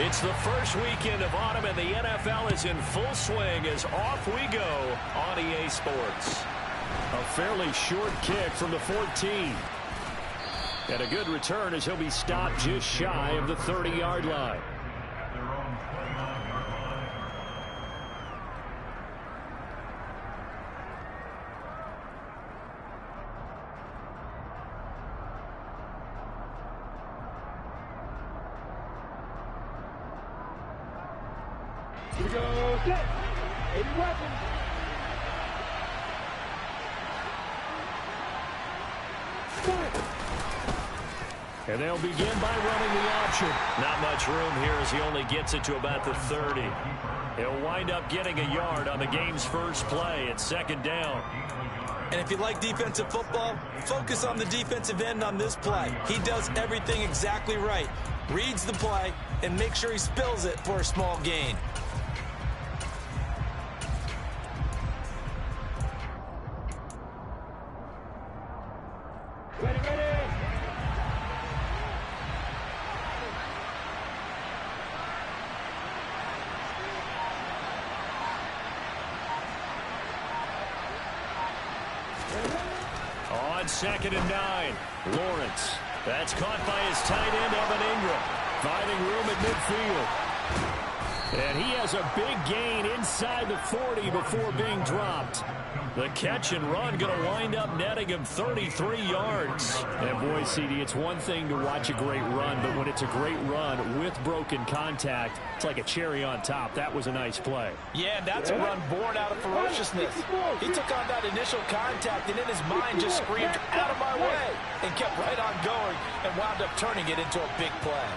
It's the first weekend of autumn, and the NFL is in full swing as off we go on EA Sports. A fairly short kick from the 14. And a good return as he'll be stopped just shy of the 30-yard line. Here we go, set. 80 weapons. And they'll begin by running the option. Not much room here as he only gets it to about the 30. He'll wind up getting a yard on the game's first play at second down. And if you like defensive football, focus on the defensive end on this play. He does everything exactly right. Reads the play and makes sure he spills it for a small gain. Ready, ready. On 2nd and 9, Lawrence. That's caught by his tight end, Evan Ingram. Finding room at midfield. And he has a big gain inside the 40 before being dropped. The catch and run going to wind up netting him 33 yards. And boy, CD, it's one thing to watch a great run, but when it's a great run with broken contact, it's like a cherry on top. That was a nice play. Yeah, that's a run born out of ferociousness. He took on that initial contact and in his mind just screamed, "Out of my way," and kept right on going and wound up turning it into a big play.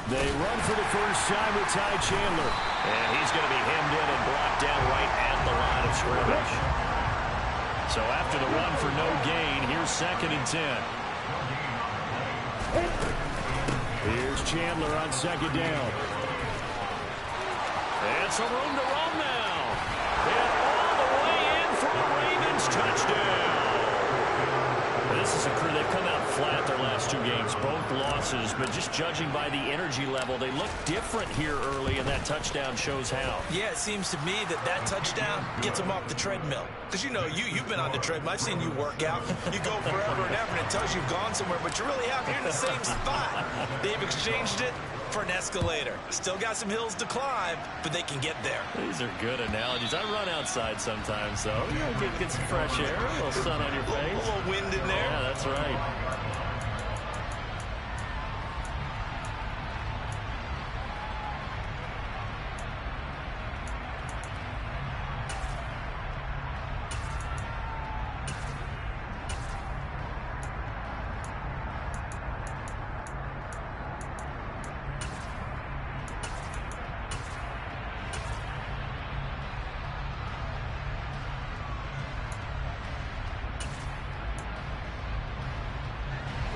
They run for the first time with Ty Chandler. And he's going to be hemmed in and blocked down right at the line of scrimmage. So after the run for no gain, here's 2nd and 10. Here's Chandler on 2nd down. And some room to run now. And all the way in for a Ravens touchdown. This is a crew. They've come out flat their last 2 games, both losses, but just judging by the energy level, they look different here early, and that touchdown shows how. Yeah, it seems to me that touchdown gets them off the treadmill. Because, you know, you've been on the treadmill. I've seen you work out. You go forever and ever, and it tells you've gone somewhere, but you really haven't. You're in the same spot. They've exchanged it for an escalator. Still got some hills to climb, but they can get there. These are good analogies. I run outside sometimes, though. You know, get some fresh air, a little sun on your face. A little wind in there. Yeah, that's right.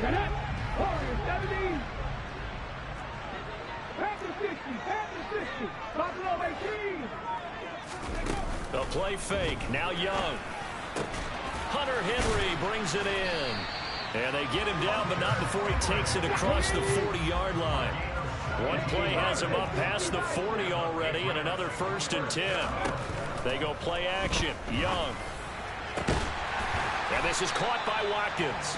Get up! Warriors 70! Panther 60! Panther 60! Buffalo 18! The play fake. Now Young. Hunter Henry brings it in. And they get him down, but not before he takes it across the 40-yard line. One play has him up past the 40 already, and another 1st and 10. They go play action. Young. And this is caught by Watkins.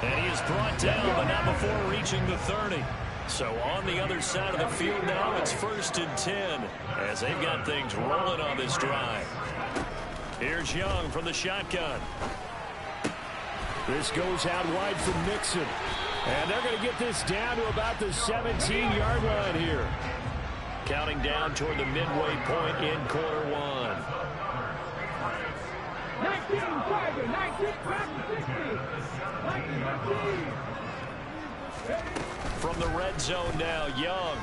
And he is brought down, but not before reaching the 30. So on the other side of the field now, it's 1st and 10 as they've got things rolling on this drive. Here's Young from the shotgun. This goes out wide from Nixon. And they're going to get this down to about the 17-yard line here. Counting down toward the midway point in quarter 1. 19 Tiger, 19 Panther 60! 19. From the red zone now, Young.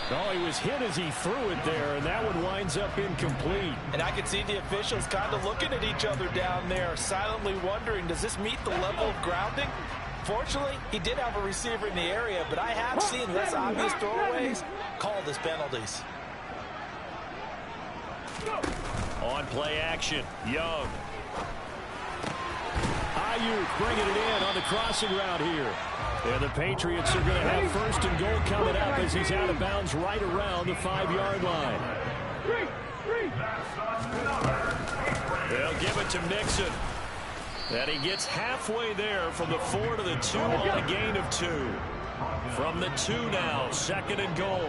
Oh, he was hit as he threw it there, and that one winds up incomplete. And I can see the officials kind of looking at each other down there, silently wondering, does this meet the level of grounding? Fortunately, he did have a receiver in the area, but I have seen less obvious throwaways called as penalties. On play action, Young. Ayuk bringing it in on the crossing route here. And the Patriots are going to have first and goal coming up as he's out of bounds right around the 5-yard line. They'll give it to Mixon. And he gets halfway there from the 4 to the 2 on a gain of 2. From the 2 now, second and goal.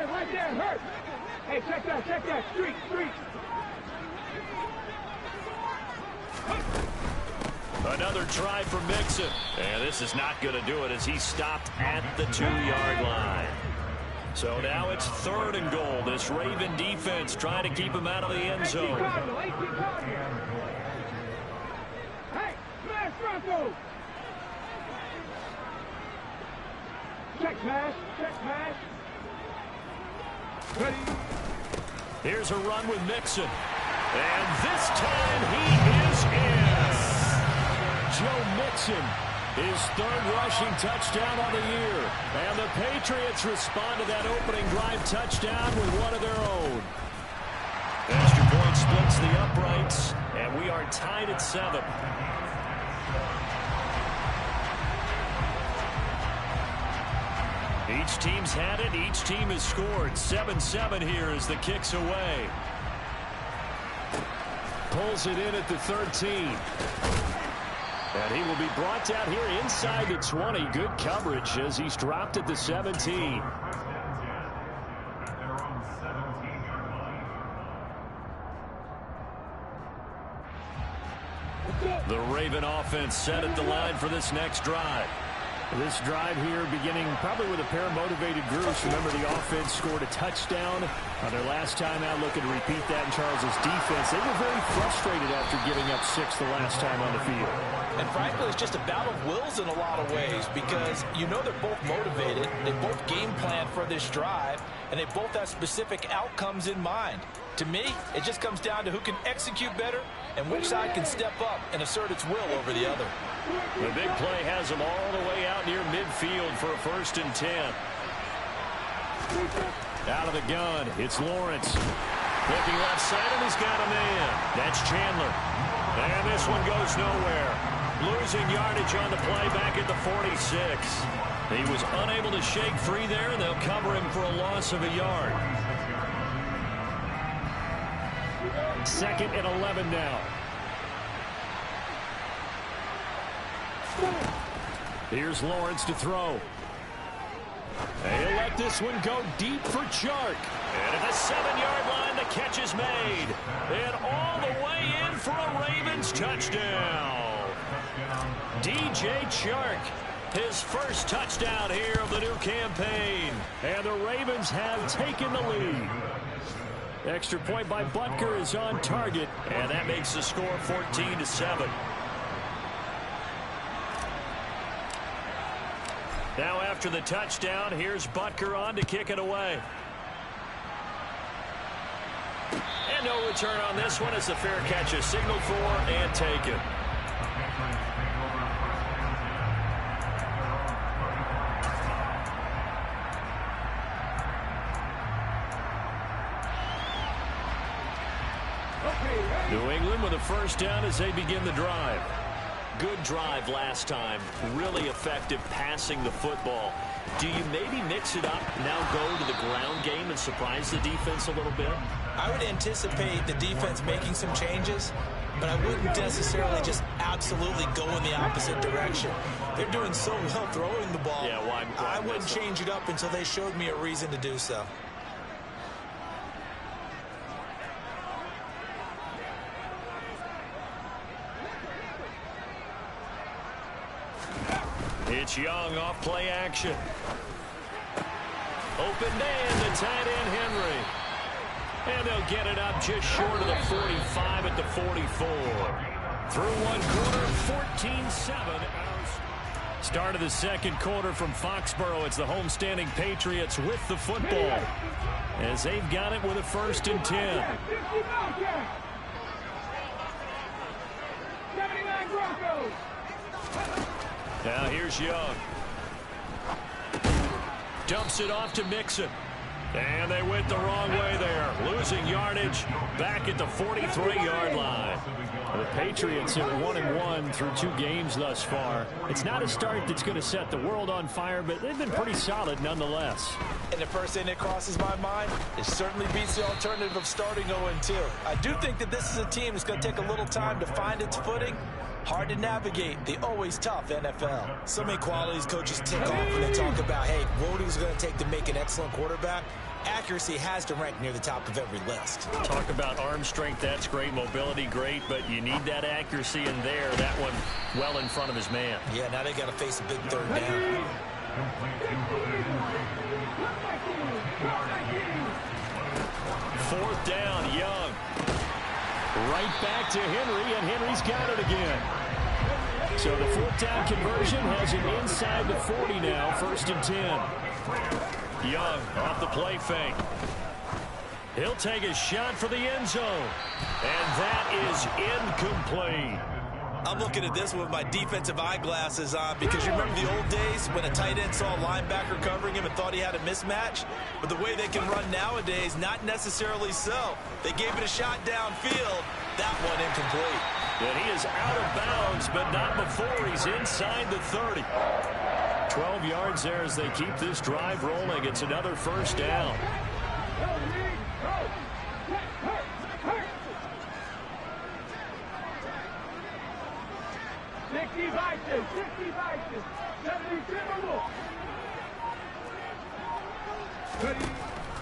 Right there, hurt. Hey, check that, street. Another try for Mixon. And this is not going to do it as he stopped at the 2-yard line. So now it's third and goal. This Raven defense trying to keep him out of the end zone. Hey, smash Bronco. Check smash. Ready. Here's a run with Mixon. And this time he is in. Joe Mixon, his third rushing touchdown on the year. And the Patriots respond to that opening drive touchdown with one of their own. Extra point splits the uprights, and we are tied at 7. Each team's had it. Each team has scored. 7-7 here as the kick's away. Pulls it in at the 13. And he will be brought down here inside the 20. Good coverage as he's dropped at the 17. The Raven offense set at the line for this next drive. This drive here beginning probably with a pair of motivated groups. Remember, the offense scored a touchdown on their last time out. Looking to repeat that in Charles's defense. They were very frustrated after giving up 6 the last time on the field. And frankly, it's just a battle of wills in a lot of ways because you know they're both motivated. They both game plan for this drive, and they both have specific outcomes in mind. To me, it just comes down to who can execute better and which side can step up and assert its will over the other. The big play has them all the way out near midfield for a 1st and 10. Out of the gun, it's Lawrence. Looking left side, and he's got a man. That's Chandler. And this one goes nowhere. Losing yardage on the play back at the 46. He was unable to shake free there, and they'll cover him for a loss of a yard. 2nd and 11 now. Here's Lawrence to throw. He'll let this one go deep for Chark. And at the 7-yard line, the catch is made. And all the way in for a Ravens touchdown. DJ Chark, his first touchdown here of the new campaign. And the Ravens have taken the lead. Extra point by Butker is on target. And that makes the score 14-7. Now after the touchdown, here's Butker on to kick it away. And no return on this one as the fair catch is signaled for and taken. New England with a first down as they begin the drive. Good drive last time. Really effective passing the football. Do you maybe mix it up, now go to the ground game and surprise the defense a little bit? I would anticipate the defense making some changes, but I wouldn't necessarily just absolutely go in the opposite direction. They're doing so well throwing the ball. Yeah, why I wouldn't change it up until they showed me a reason to do so. It's Young off play action. Open man to tight end Henry. And they'll get it up just short of the 45 at the 44. Through one quarter, 14-7. Start of the second quarter from Foxborough. It's the homestanding Patriots with the football as they've got it with a 1st and 10. Now here's Young. Dumps it off to Mixon. And they went the wrong way there. Losing yardage back at the 43-yard line. The Patriots are 1-1 through 2 games thus far. It's not a start that's going to set the world on fire, but they've been pretty solid nonetheless. And the first thing that crosses my mind, it certainly beats the alternative of starting 0-2. I do think that this is a team that's going to take a little time to find its footing. Hard to navigate the always tough NFL. So many qualities coaches tick off when they talk about, hey, what is it going to take to make an excellent quarterback? Accuracy has to rank near the top of every list. Talk about arm strength, that's great. Mobility, great, but you need that accuracy in there. That one well in front of his man. Yeah, now they got to face a big third down. Fourth down, Young. Right back to Henry, and Henry's got it again. So the fourth down conversion has him inside the 40 now, 1st and 10. Young off the play fake. He'll take a shot for the end zone. And that is incomplete. I'm looking at this with my defensive eyeglasses on because you remember the old days when a tight end saw a linebacker covering him and thought he had a mismatch? But the way they can run nowadays, not necessarily so. They gave it a shot downfield. That one incomplete. And he is out of bounds, but not before he's inside the 30. 12 yards there as they keep this drive rolling. It's another first down. 60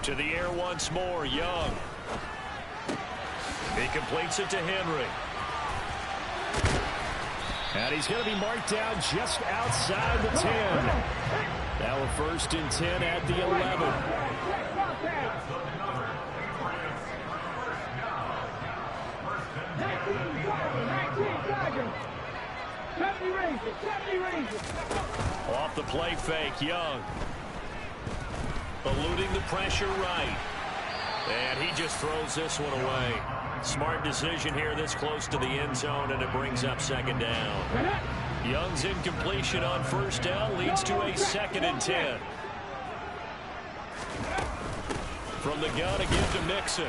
To the air once more, Young. He completes it to Henry. And he's going to be marked down just outside the 10. Now a 1st and 10 at the 11. Off the play fake, Young. Eluding the pressure right. And he just throws this one away. Smart decision here this close to the end zone, and it brings up 2nd down. Young's incompletion on 1st down leads to a 2nd and 10. From the gun again to Mixon.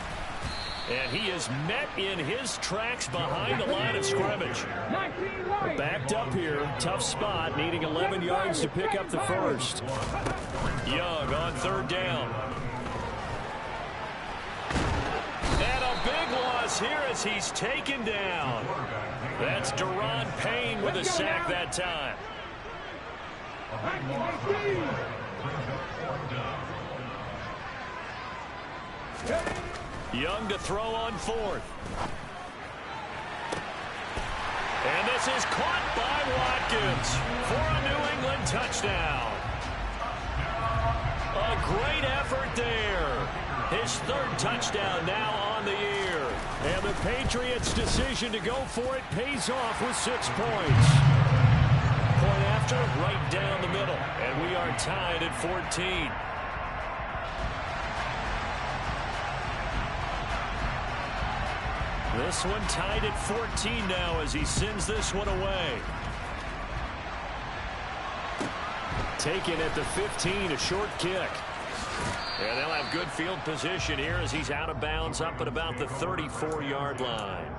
And he is met in his tracks behind the line of scrimmage. Backed up here, tough spot, needing 11 yards to pick up the first. Young on 3rd down. And a big loss here as he's taken down. That's Deron Payne with a sack that time. Young to throw on 4th. And this is caught by Watkins for a New England touchdown. A great effort there. His 3rd touchdown now on the year. And the Patriots' decision to go for it pays off with 6 points. Point after, right down the middle. And we are tied at 14. This one tied at 14 now as he sends this one away. Taken at the 15, a short kick. And they'll have good field position here as he's out of bounds up at about the 34-yard line.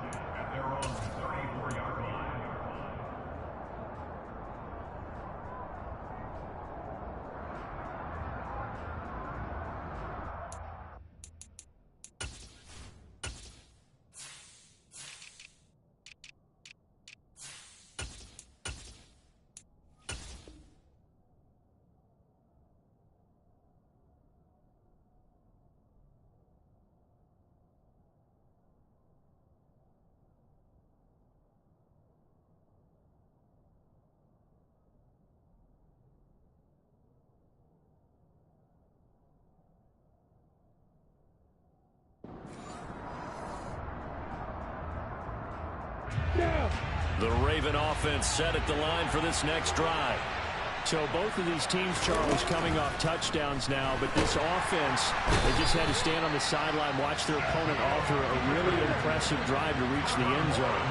The Raven offense set at the line for this next drive. So both of these teams, Charles, coming off touchdowns now, but this offense, they just had to stand on the sideline, watch their opponent offer a really impressive drive to reach the end zone.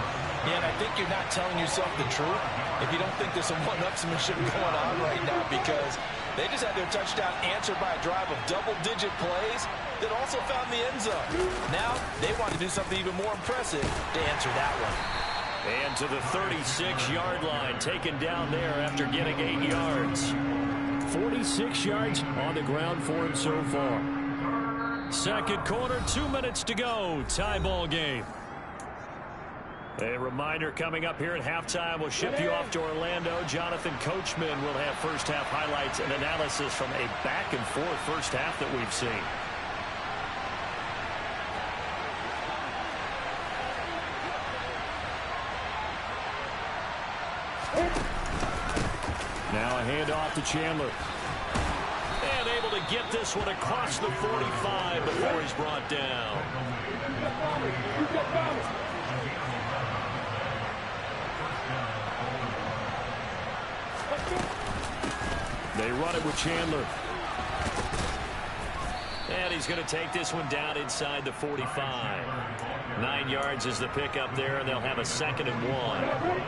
Yeah, and I think you're not telling yourself the truth. if you don't think there's some one-upsmanship going on right now, because they just had their touchdown answered by a drive of double-digit plays that also found the end zone. Now they want to do something even more impressive to answer that one. And to the 36-yard line, taken down there after getting 8 yards. 46 yards on the ground for him so far. Second quarter, 2 minutes to go. Tie ball game. A reminder coming up here at halftime. We'll ship you off to Orlando. Jonathan Coachman will have first half highlights and analysis from a back and forth first half that we've seen. Now a handoff to Chandler. And able to get this one across the 45 before he's brought down. They run it with Chandler. And he's going to take this one down inside the 45. 9 yards is the pickup there, and they'll have a 2nd and 1.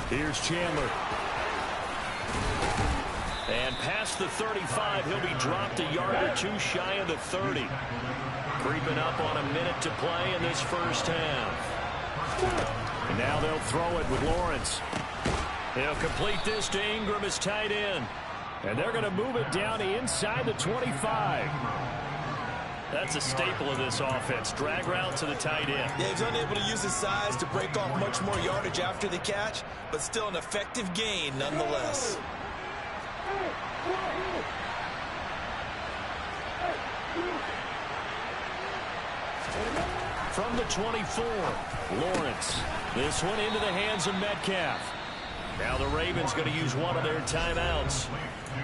Here's Chandler. And past the 35, he'll be dropped a yard or two shy of the 30. Creeping up on a minute to play in this first half. And now they'll throw it with Lawrence. He'll complete this to Ingram as tight end. And they're going to move it down to inside the 25. That's a staple of this offense. Drag route to the tight end. Yeah, he's unable to use his size to break off much more yardage after the catch, but still an effective gain nonetheless. From the 24, Lawrence. This one into the hands of Metcalf. Now the Ravens going to use one of their timeouts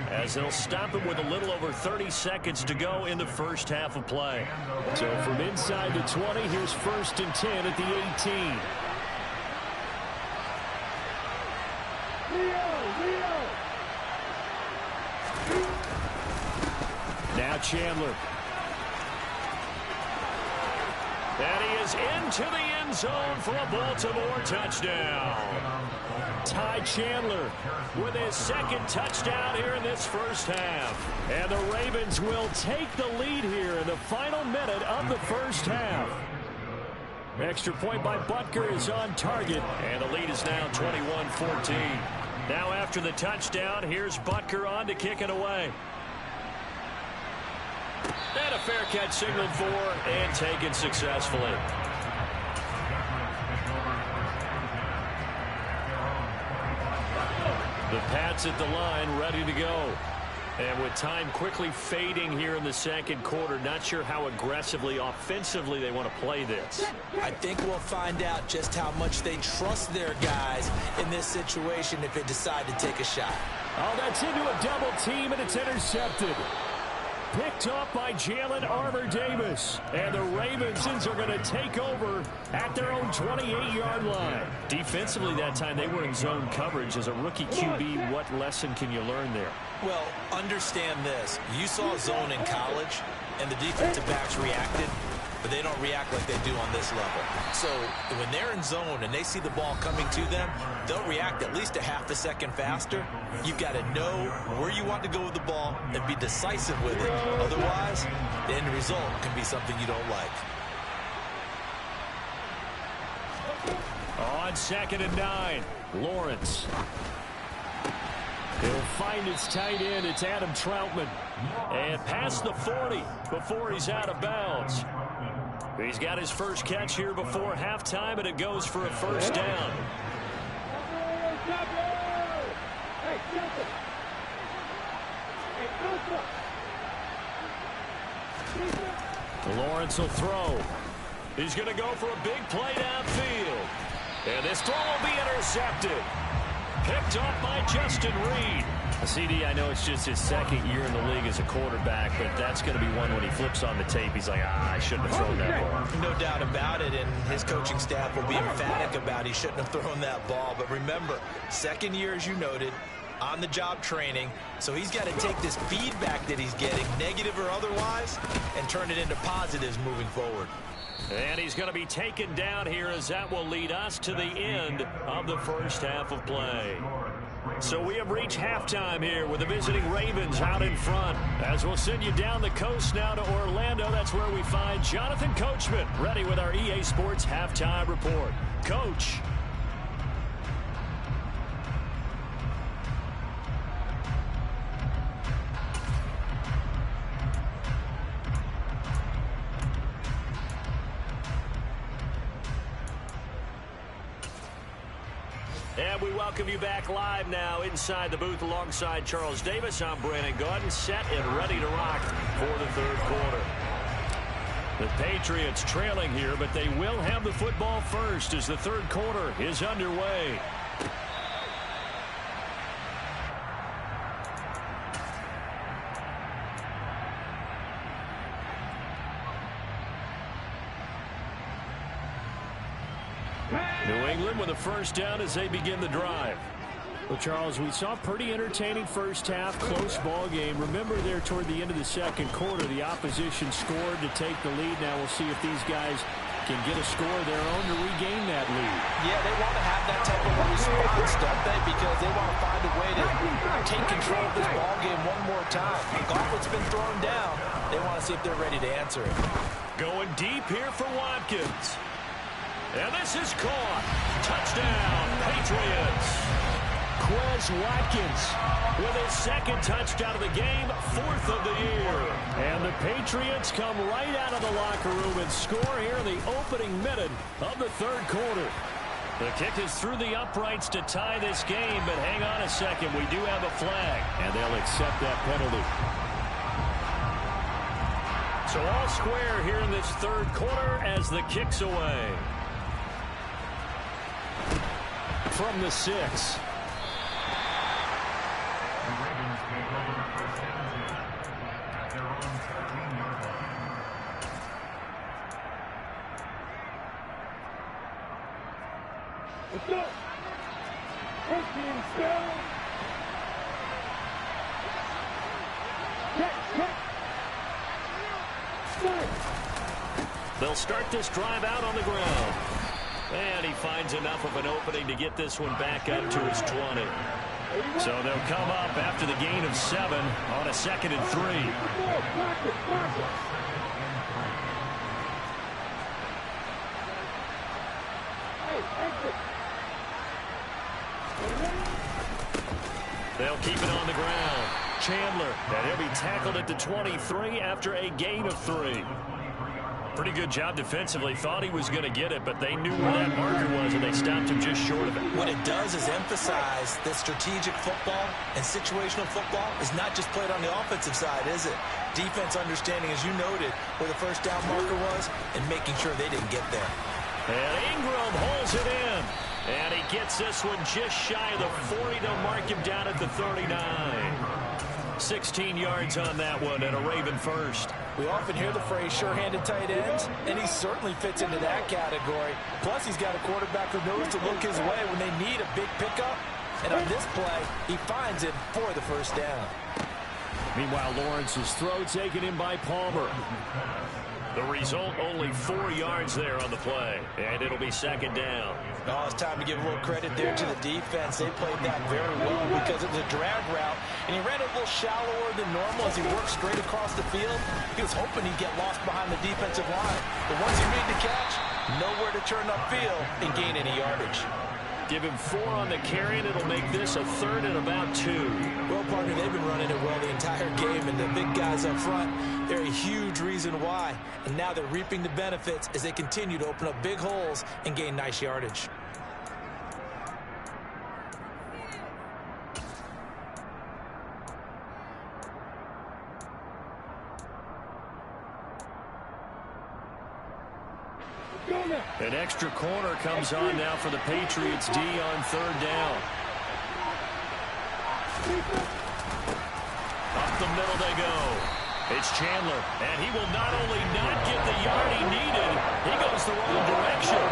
as they'll stop it with a little over 30 seconds to go in the first half of play. So from inside the 20, here's 1st and 10 at the 18. Now Chandler. And he is into the end zone for a Baltimore touchdown. Ty Chandler with his 2nd touchdown here in this first half. And the Ravens will take the lead here in the final minute of the first half. Extra point by Butker is on target. And the lead is now 21-14. Now after the touchdown, here's Butker on to kick it away. And a fair catch signaled for and taken successfully. The Pats at the line ready to go. And with time quickly fading here in the second quarter, not sure how aggressively, offensively they want to play this. I think we'll find out just how much they trust their guys in this situation if they decide to take a shot. Oh, that's into a double team, and it's intercepted. Picked up by Jalen Armour-Davis. And the Ravens are going to take over at their own 28-yard line. Defensively that time, they were in zone coverage. As a rookie QB, what lesson can you learn there? Well, understand this. You saw zone in college, and the defensive backs reacted, but they don't react like they do on this level. So when they're in zone and they see the ball coming to them, they'll react at least a half a second faster. You've got to know where you want to go with the ball and be decisive with it. Otherwise, the end result can be something you don't like. On 2nd and 9, Lawrence. He'll find his tight end. It's Adam Troutman. And past the 40 before he's out of bounds. He's got his first catch here before halftime, and it goes for a first down. Lawrence will throw. He's going to go for a big play downfield. And this throw will be intercepted. Picked off by Justin Reed. CD, I know it's just his 2nd year in the league as a quarterback, but that's going to be one when he flips on the tape. He's like, I shouldn't have thrown that ball. No doubt about it, and his coaching staff will be emphatic about he shouldn't have thrown that ball. But remember, 2nd year, as you noted, on-the-job training, so he's got to take this feedback that he's getting, negative or otherwise, and turn it into positives moving forward. And he's going to be taken down here as that will lead us to the end of the first half of play. So we have reached halftime here with the visiting Ravens out in front. As we'll send you down the coast now to Orlando, that's where we find Jonathan Coachman ready with our EA Sports Halftime Report. Coach. And we welcome you back live now inside the booth alongside Charles Davis. I'm Brandon Gaudin, set and ready to rock for the third quarter. The Patriots trailing here, but they will have the football first as the third quarter is underway. New England with a first down as they begin the drive. Well, Charles, we saw a pretty entertaining first half, close ball game. Remember there toward the end of the second quarter, the opposition scored to take the lead. Now we'll see if these guys can get a score of their own to regain that lead. Yeah, they want to have that type of response, don't they? Because they want to find a way to take control of this ball game one more time. The gauntlet's been thrown down. They want to see if they're ready to answer it. Going deep here for Watkins. And this is caught. Touchdown, Patriots. Quez Watkins with his second touchdown of the game, fourth of the year. And the Patriots come right out of the locker room and score here in the opening minute of the third quarter. The kick is through the uprights to tie this game, but hang on a second. We do have a flag, and they'll accept that penalty. So all square here in this third quarter as the kick's away. From the 6. Let's go. They'll start this drive out on the ground. And he finds enough of an opening to get this one back up to his 20. So they'll come up after the gain of 7 on a 2nd and 3. They'll keep it on the ground. Chandler, and he'll be tackled at the 23 after a gain of 3. Pretty good job defensively. Thought he was going to get it, but they knew where that marker was, and they stopped him just short of it. What it does is emphasize that strategic football and situational football is not just played on the offensive side, is it? Defense understanding, as you noted, where the first down marker was and making sure they didn't get there. And Ingram holds it in. And he gets this one just shy of the 40 to mark him down at the 39. 16 yards on that one and a Raven first. We often hear the phrase sure-handed tight ends, and he certainly fits into that category. Plus, he's got a quarterback who knows to look his way when they need a big pickup. And on this play, he finds it for the first down. Meanwhile, Lawrence's throw taken in by Palmer. The result, only 4 yards there on the play, and it'll be second down. Oh, it's time to give a little credit there to the defense. They played that very well because it was a drag route, and he ran it a little shallower than normal as he worked straight across the field. He was hoping he'd get lost behind the defensive line, but once he made the catch, nowhere to turn upfield and gain any yardage. Give him 4 on the carry, and it'll make this a 3rd and about 2. Well, partner, they've been running it well the entire game, and the big guys up front, they're a huge reason why. And now they're reaping the benefits as they continue to open up big holes and gain nice yardage. An extra corner comes on now for the Patriots D on 3rd down. Up the middle they go. It's Chandler, and he will not only not get the yard he needed, he goes the wrong direction.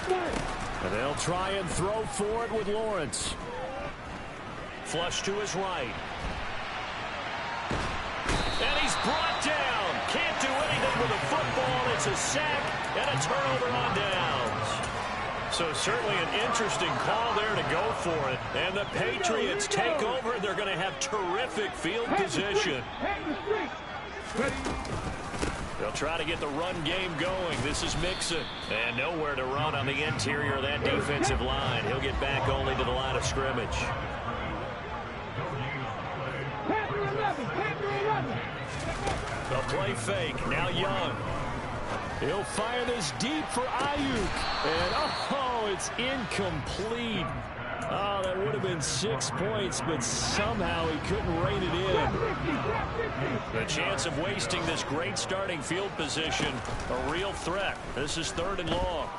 And they'll try and throw for it with Lawrence. Flush to his right. And he's brought down. Can't do anything with a football. It's a sack and a turnover on downs. So certainly an interesting call there to go for it. And the Patriots take over. They're going to have terrific field position. They'll try to get the run game going. This is Mixon. And nowhere to run on the interior of that defensive line. He'll get back only to the line of scrimmage. They'll play fake. Now Young. He'll fire this deep for Ayuk. And, oh, it's incomplete. Oh, that would have been 6 points, but somehow he couldn't rein it in. The chance of wasting this great starting field position, a real threat. This is 3rd and long.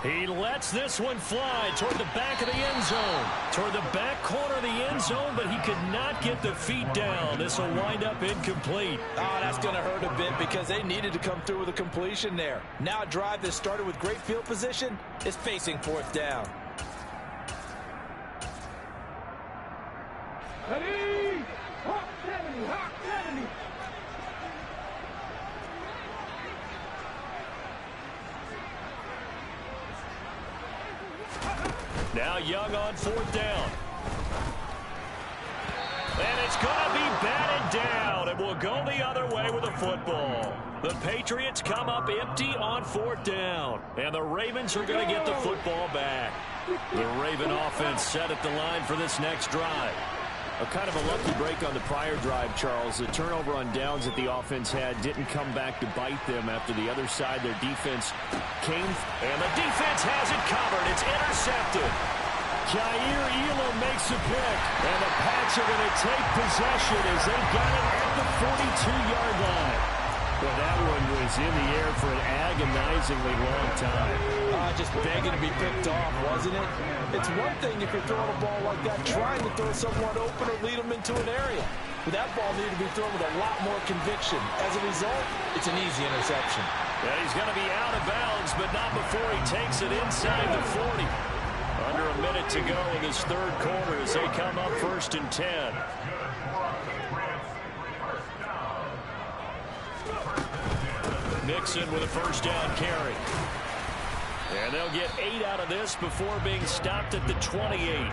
He lets this one fly toward the back of the end zone. Toward the back corner of the end zone, but he could not get the feet down. This will wind up incomplete. Oh, that's going to hurt a bit because they needed to come through with a completion there. Now a drive that started with great field position is facing 4th down. Ready? Hawk 70, Hawk 70. Now Young on 4th down. And it's going to be batted down. It will go the other way with the football. The Patriots come up empty on 4th down. And the Ravens are going to get the football back. The Raven offense set at the line for this next drive. A kind of a lucky break on the prior drive, Charles. The turnover on downs that the offense had didn't come back to bite them after the other side. Their defense came, and the defense has it covered. It's intercepted. Jair Elam makes a pick, and the Pats are going to take possession as they got it at the 42-yard line. Well, that one was in the air for an agonizingly long time. Just begging to be picked off, wasn't it? It's one thing if you're throwing a ball like that, trying to throw someone open or lead them into an area. But that ball needed to be thrown with a lot more conviction. As a result, it's an easy interception. Yeah, he's going to be out of bounds, but not before he takes it inside the 40. Under a minute to go in this 3rd quarter as they come up 1st and 10. Mixon with a 1st down carry. And they'll get 8 out of this before being stopped at the 28.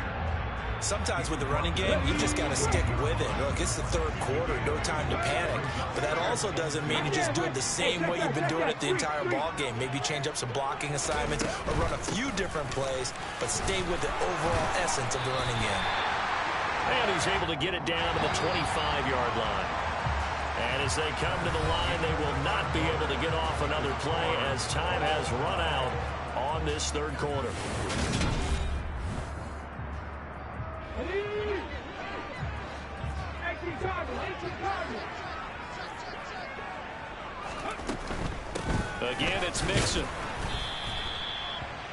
Sometimes with the running game, you just got to stick with it. Look, it's the 3rd quarter, no time to panic. But that also doesn't mean you just do it the same way you've been doing it the entire ball game. Maybe change up some blocking assignments or run a few different plays, but stay with the overall essence of the running game. And he's able to get it down to the 25-yard line. And as they come to the line, they will not be able to get off another play as time has run out on this 3rd quarter. Again, it's Mixon.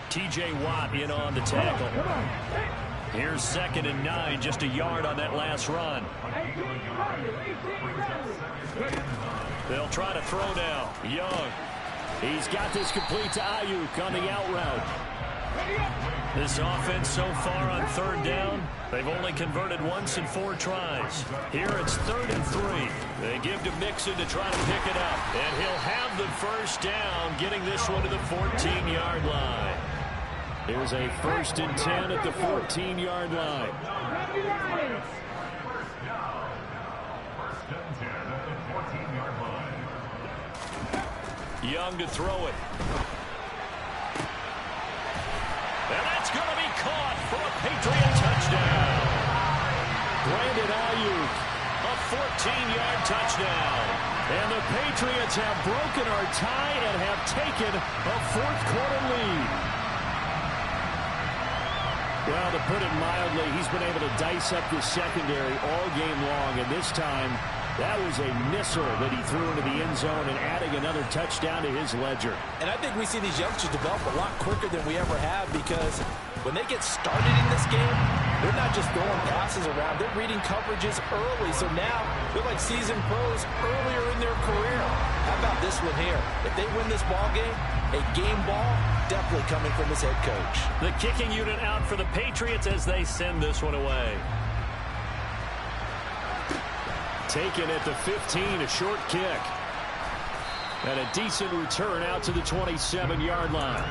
T.J. Watt in on the tackle. Here's 2nd and 9, just a yard on that last run. They'll try to throw now. Young. He's got this complete to Ayuk on the out route. This offense so far on 3rd down, they've only converted once in 4 tries. Here it's 3rd and 3. They give to Mixon to try to pick it up. And he'll have the 1st down, getting this one to the 14-yard line. Here's a 1st and 10 at the 14-yard line. Young to throw it. And that's going to be caught for a Patriot touchdown. Brandon Ayuk, a 14-yard touchdown. And the Patriots have broken our tie and have taken a 4th quarter lead. Well, to put it mildly, he's been able to dice up this secondary all game long, and this time that was a missile that he threw into the end zone and adding another touchdown to his ledger. And I think we see these youngsters develop a lot quicker than we ever have because when they get started in this game, they're not just throwing passes around. They're reading coverages early. So now they're like seasoned pros earlier in their career. How about this one here? If they win this ball game, a game ball definitely coming from his head coach. The kicking unit out for the Patriots as they send this one away. Taken at the 15, a short kick. And a decent return out to the 27-yard line.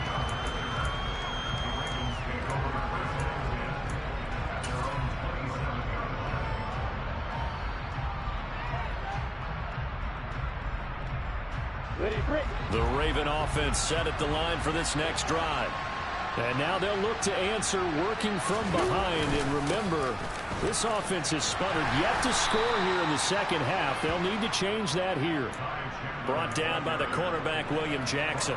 The Raven offense set at the line for this next drive. And now they'll look to answer working from behind. And remember, this offense has sputtered yet to score here in the second half. They'll need to change that here. Brought down by the cornerback, William Jackson.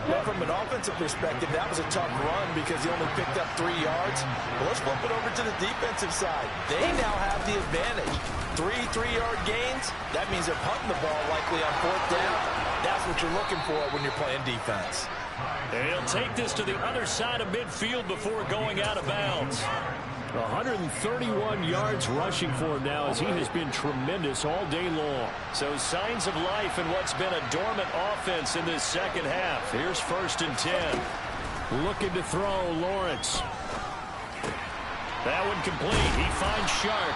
Well, from an offensive perspective, that was a tough run because he only picked up 3 yards. But let's flip it over to the defensive side. They now have the advantage. 3 3-yard gains, that means they're punting the ball likely on 4th down. That's what you're looking for when you're playing defense. And he'll take this to the other side of midfield before going out of bounds. 131 yards rushing for him now as he has been tremendous all day long. So signs of life in what's been a dormant offense in this second half. Here's 1st and 10. Looking to throw, Lawrence. That one complete. He finds Sharp.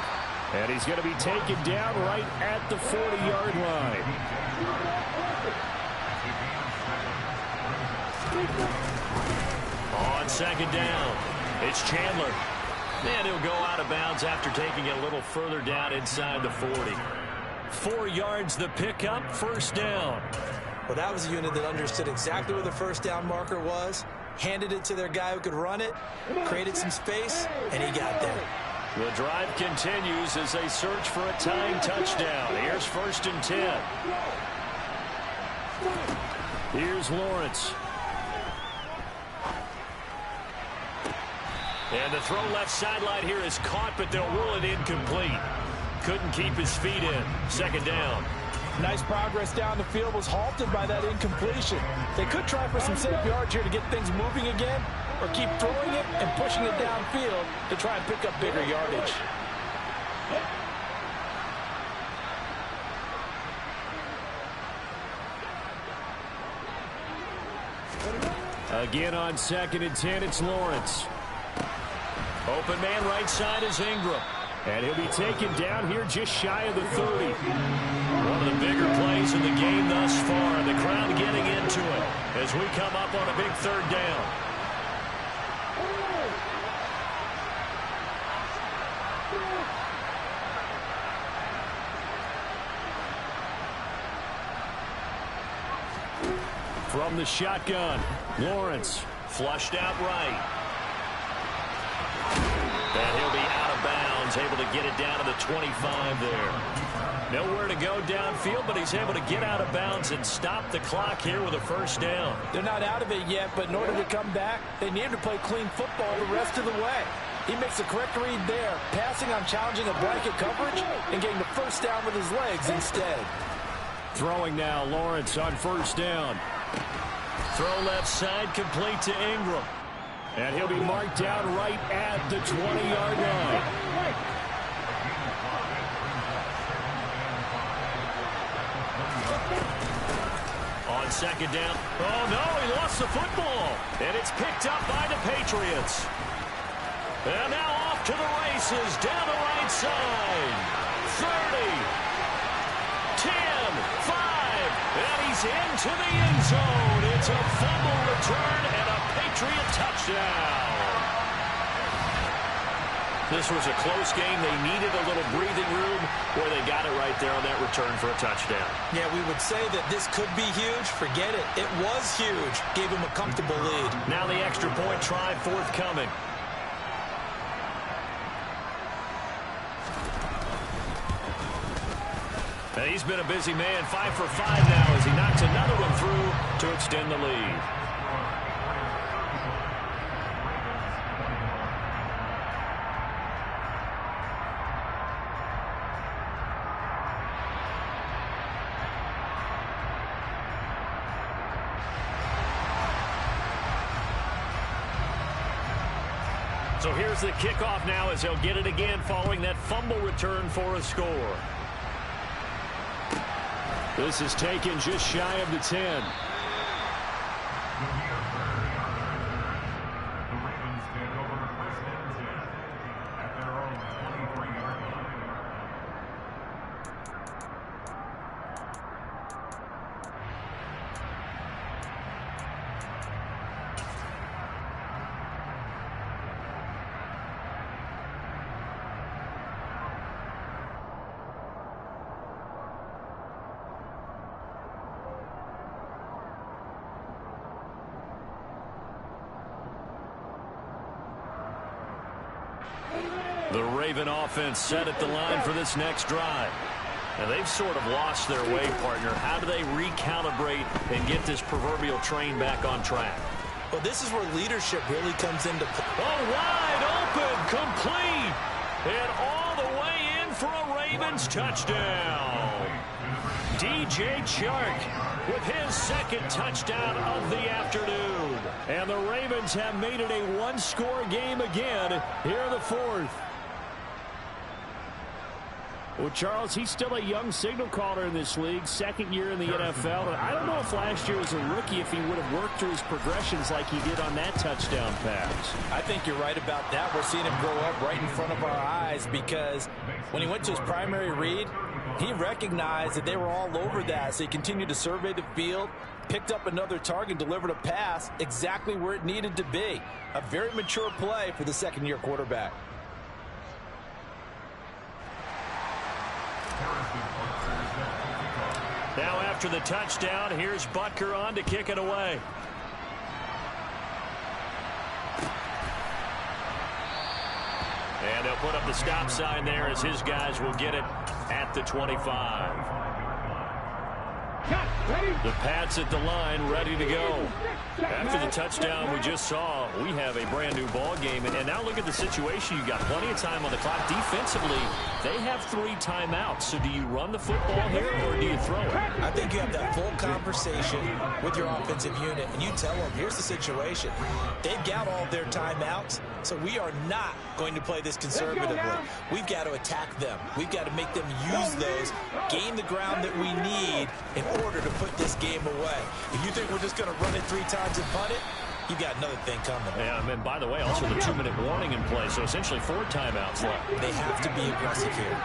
And he's going to be taken down right at the 40-yard line. On 2nd down, it's Chandler. And he'll go out of bounds after taking it a little further down inside the 40. 4 yards the pickup, 1st down. Well, that was a unit that understood exactly where the 1st down marker was, handed it to their guy who could run it, created some space, and he got there. The drive continues as they search for a tying touchdown. Here's 1st and 10. Here's Lawrence. And the throw left sideline here is caught, but they'll rule it incomplete. Couldn't keep his feet in. 2nd down. Nice progress down the field, was halted by that incompletion. They could try for some safe yards here to get things moving again, or keep throwing it and pushing it downfield to try and pick up bigger yardage. Again on 2nd and 10, it's Lawrence. Open man right side is Ingram. And he'll be taken down here just shy of the 30. One of the bigger plays in the game thus far. The crowd getting into it as we come up on a big 3rd down. From the shotgun, Lawrence flushed out right. And he'll be out of bounds, able to get it down to the 25 there. Nowhere to go downfield, but he's able to get out of bounds and stop the clock here with a 1st down. They're not out of it yet, but in order to come back, they need to play clean football the rest of the way. He makes the correct read there, passing on challenging a blanket coverage and getting the 1st down with his legs instead. Throwing now, Lawrence on 1st down. Throw left side, complete to Ingram. And he'll be marked down right at the 20-yard line. On 2nd down. Oh, no, he lost the football. And it's picked up by the Patriots. And now off to the races down the right side. 30, 10, 5, and he's into the end zone. It's a fumble return and a Patriot touchdown. This was a close game. They needed a little breathing room where they got it right there on that return for a touchdown. Yeah, we would say that this could be huge. Forget it. It was huge. Gave him a comfortable lead. Now the extra point try forthcoming. And he's been a busy man. 5 for 5 now as he knocks another one through to extend the lead. So here's the kickoff now as he'll get it again following that fumble return for a score. This is taken just shy of the 10. The Raven offense set at the line for this next drive. And they've sort of lost their way, partner. How do they recalibrate and get this proverbial train back on track? Well, this is where leadership really comes into play. Oh, wide open, complete, and all the way in for a Ravens touchdown. DJ Chark with his second touchdown of the afternoon. And the Ravens have made it a one-score game again here in the fourth. Well, Charles, he's still a young signal caller in this league, second year in the NFL. And I don't know if last year as a rookie if he would have worked through his progressions like he did on that touchdown pass. I think you're right about that. We're seeing him grow up right in front of our eyes because when he went to his primary read, he recognized that they were all over that, so he continued to survey the field, picked up another target, delivered a pass exactly where it needed to be. A very mature play for the second-year quarterback. Now after the touchdown, here's Butker on to kick it away. And they'll put up the stop sign there as his guys will get it at the 25. The Pats at the line, ready to go. After the touchdown we just saw, we have a brand new ball game. And now look at the situation. You got plenty of time on the clock. Defensively, they have 3 timeouts. So do you run the football here or do you throw it? I think you have that full conversation with your offensive unit, and you tell them, here's the situation. They've got all their timeouts, so we are not going to play this conservatively. We've got to attack them. We've got to make them use those, gain the ground that we need in order to put this game away. If you think we're just going to run it 3 times and punt it, you've got another thing coming. Yeah, and by the way, also the 2-minute warning in play, so essentially 4 timeouts left. They have to be aggressive here.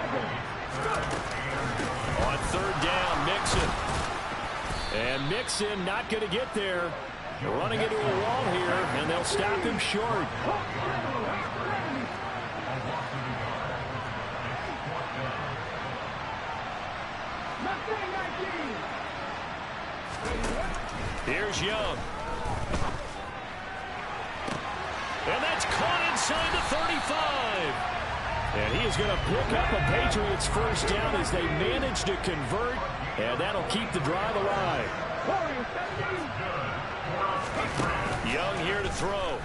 On third down, Mixon. And Mixon not going to get there. Running into a wall here, and they'll stop him short. Here's Young. And that's caught inside the 35. And he is going to pick up a Patriots first down as they manage to convert. And that'll keep the drive alive. Young here to throw.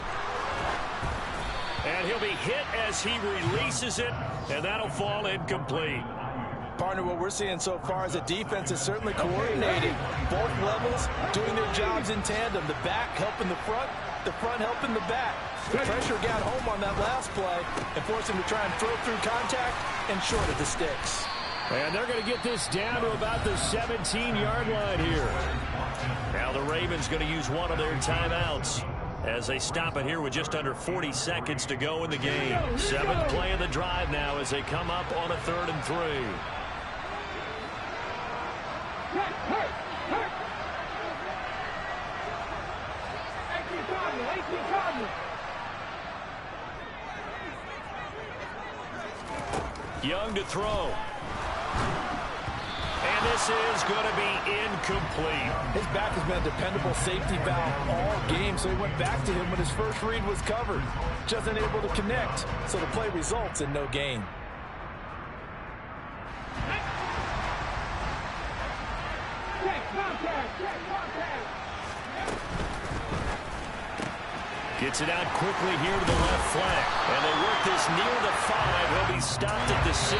And he'll be hit as he releases it. And that'll fall incomplete. Partner, what we're seeing so far is the defense is certainly coordinated. Both levels doing their jobs in tandem. The back helping the front helping the back. The pressure got home on that last play and forced him to try and throw through contact and short of the sticks. And they're going to get this down to about the 17-yard line here. Now the Ravens going to use one of their timeouts as they stop it here with just under 40 seconds to go in the game. 7th play of the drive now as they come up on a 3rd and 3. Young to throw. And this is going to be incomplete. His back has been a dependable safety valve all game, so he went back to him when his first read was covered. Just unable to connect, so the play results in no gain. Gets it out quickly here to the left flank. And they work this near the 5. He'll be stopped at the 6.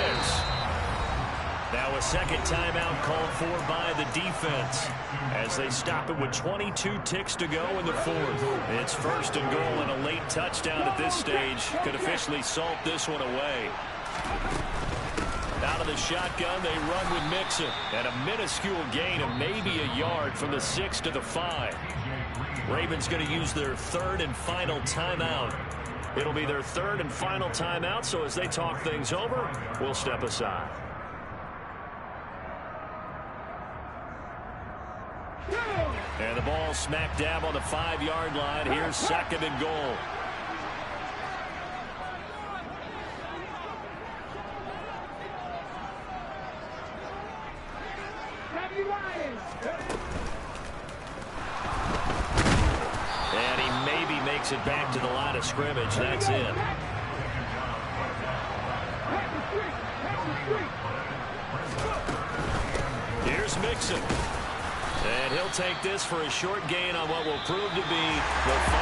Now a second timeout called for by the defense as they stop it with 22 ticks to go in the 4th. It's 1st and goal, and a late touchdown at this stage could officially salt this one away. Out of the shotgun, they run with Mixon. And a minuscule gain of maybe a yard from the 6 to the 5. Ravens going to use their third and final timeout. It'll be their third and final timeout, so as they talk things over, we'll step aside. And the ball smack dab on the 5-yard line. Here's 2nd and goal. And he maybe makes it back to the line of scrimmage. That's it. Here's Mixon. And he'll take this for a short gain on what will prove to be the